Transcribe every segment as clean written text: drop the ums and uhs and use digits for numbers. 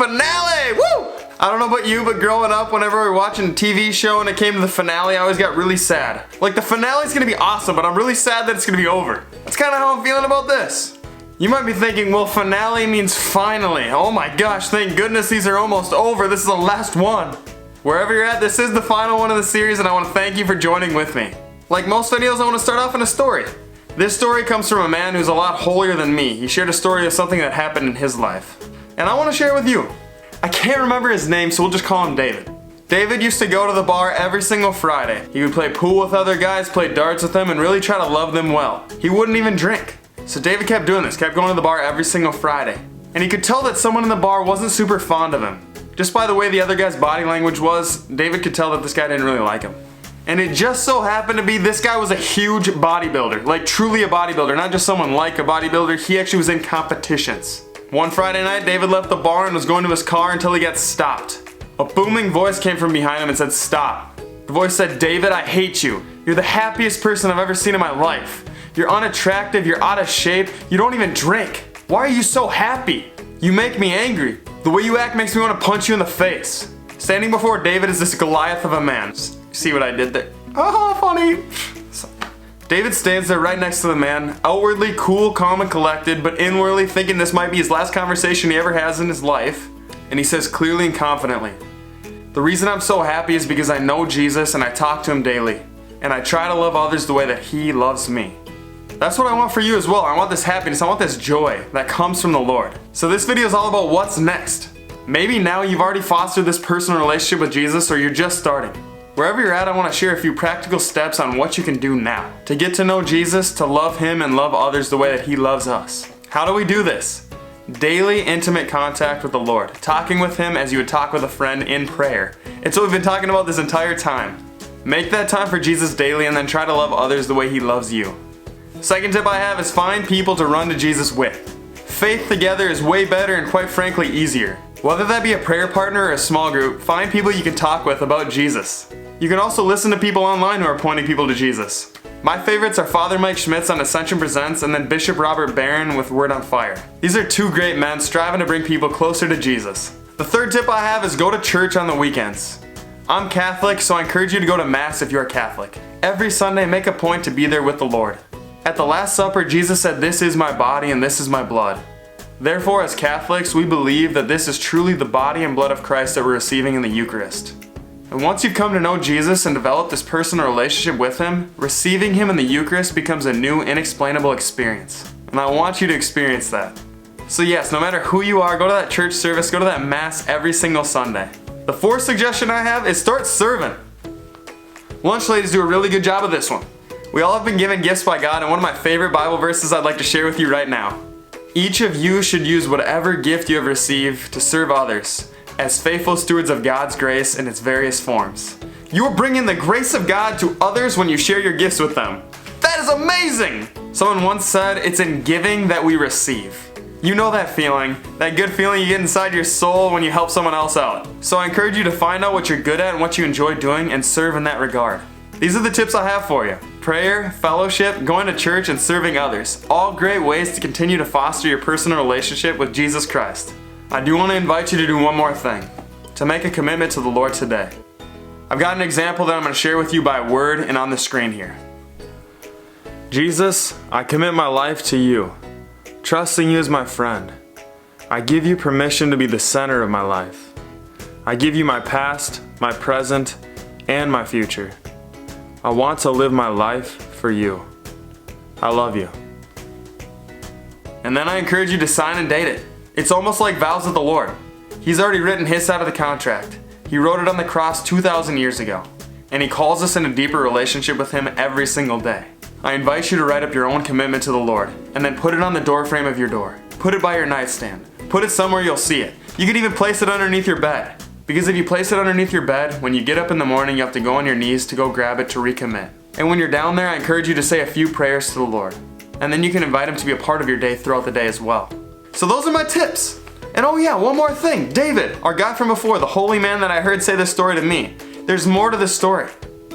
finale! Woo! I don't know about you, but growing up, whenever we were watching a TV show and it came to the finale, I always got really sad. Like, the finale's gonna be awesome, but I'm really sad that it's gonna be over. That's kinda how I'm feeling about this. You might be thinking, well, finale means finally. Oh my gosh, thank goodness these are almost over. This is the last one. Wherever you're at, this is the final one of the series, and I want to thank you for joining with me. Like most videos, I want to start off in a story. This story comes from a man who's a lot holier than me. He shared a story of something that happened in his life, and I want to share it with you. I can't remember his name, so we'll just call him David. David used to go to the bar every single Friday. He would play pool with other guys, play darts with them, and really try to love them well. He wouldn't even drink. So David kept doing this, kept going to the bar every single Friday. And he could tell that someone in the bar wasn't super fond of him. Just by the way the other guy's body language was, David could tell that this guy didn't really like him. And it just so happened to be this guy was a huge bodybuilder, like truly a bodybuilder, not just someone like a bodybuilder, he actually was in competitions. One Friday night, David left the bar and was going to his car until he got stopped. A booming voice came from behind him and said, "Stop." The voice said, "David, I hate you. You're the happiest person I've ever seen in my life. You're unattractive, you're out of shape, you don't even drink. Why are you so happy? You make me angry. The way you act makes me want to punch you in the face." Standing before David is this Goliath of a man. See what I did there? Oh, funny. David stands there right next to the man, outwardly cool, calm, and collected, but inwardly thinking this might be his last conversation he ever has in his life. And he says clearly and confidently, "The reason I'm so happy is because I know Jesus and I talk to him daily. And I try to love others the way that he loves me." That's what I want for you as well. I want this happiness, I want this joy that comes from the Lord. So this video is all about what's next. Maybe now you've already fostered this personal relationship with Jesus, or you're just starting. Wherever you're at, I want to share a few practical steps on what you can do now to get to know Jesus, to love him and love others the way that he loves us. How do we do this? Daily intimate contact with the Lord. Talking with him as you would talk with a friend in prayer. It's what we've been talking about this entire time. Make that time for Jesus daily and then try to love others the way he loves you. Second tip I have is find people to run to Jesus with. Faith together is way better and quite frankly easier. Whether that be a prayer partner or a small group, find people you can talk with about Jesus. You can also listen to people online who are pointing people to Jesus. My favorites are Father Mike Schmitz on Ascension Presents and then Bishop Robert Barron with Word on Fire. These are two great men striving to bring people closer to Jesus. The third tip I have is go to church on the weekends. I'm Catholic, so I encourage you to go to Mass if you're Catholic. Every Sunday, make a point to be there with the Lord. At the Last Supper, Jesus said, "This is my body and this is my blood." Therefore, as Catholics, we believe that this is truly the body and blood of Christ that we're receiving in the Eucharist. And once you come to know Jesus and develop this personal relationship with him, receiving him in the Eucharist becomes a new, inexplainable experience. And I want you to experience that. So yes, no matter who you are, go to that church service, go to that Mass every single Sunday. The fourth suggestion I have is start serving. Lunch ladies do a really good job of this one. We all have been given gifts by God, and one of my favorite Bible verses I'd like to share with you right now. Each of you should use whatever gift you have received to serve others as faithful stewards of God's grace in its various forms. You are bringing the grace of God to others when you share your gifts with them. That is amazing! Someone once said, "It's in giving that we receive." You know that feeling, that good feeling you get inside your soul when you help someone else out. So I encourage you to find out what you're good at and what you enjoy doing and serve in that regard. These are the tips I have for you. Prayer, fellowship, going to church, and serving others. All great ways to continue to foster your personal relationship with Jesus Christ. I do want to invite you to do one more thing. To make a commitment to the Lord today. I've got an example that I'm going to share with you by word and on the screen here. Jesus, I commit my life to you, trusting you as my friend. I give you permission to be the center of my life. I give you my past, my present, and my future. I want to live my life for you. I love you. And then I encourage you to sign and date it. It's almost like vows with the Lord. He's already written his side of the contract. He wrote it on the cross 2,000 years ago. And he calls us in a deeper relationship with him every single day. I invite you to write up your own commitment to the Lord and then put it on the doorframe of your door. Put it by your nightstand. Put it somewhere you'll see it. You could even place it underneath your bed. Because if you place it underneath your bed, when you get up in the morning, you have to go on your knees to go grab it to recommit. And when you're down there, I encourage you to say a few prayers to the Lord. And then you can invite him to be a part of your day throughout the day as well. So those are my tips. And oh yeah, one more thing. David, our guy from before, the holy man that I heard say this story to me. There's more to this story.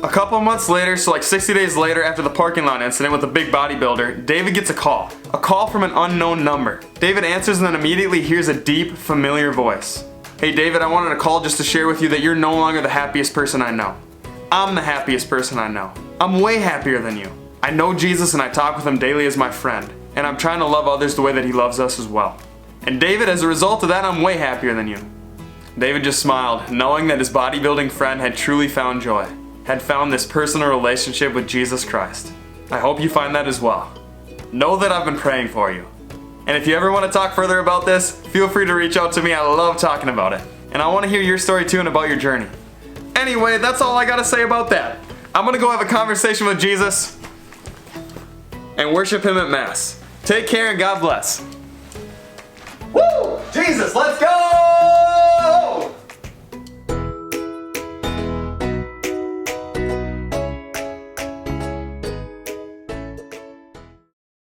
A couple months later, so like 60 days later after the parking lot incident with the big bodybuilder, David gets a call from an unknown number. David answers and then immediately hears a deep, familiar voice. Hey David, I wanted to call just to share with you that you're no longer the happiest person I know. I'm the happiest person I know. I'm way happier than you. I know Jesus and I talk with him daily as my friend, and I'm trying to love others the way that he loves us as well. And David, as a result of that, I'm way happier than you. David just smiled, knowing that his bodybuilding friend had truly found joy, had found this personal relationship with Jesus Christ. I hope you find that as well. Know that I've been praying for you. And if you ever want to talk further about this, feel free to reach out to me. I love talking about it. And I want to hear your story too and about your journey. Anyway, that's all I got to say about that. I'm going to go have a conversation with Jesus and worship him at Mass. Take care and God bless. Woo! Jesus, let's go!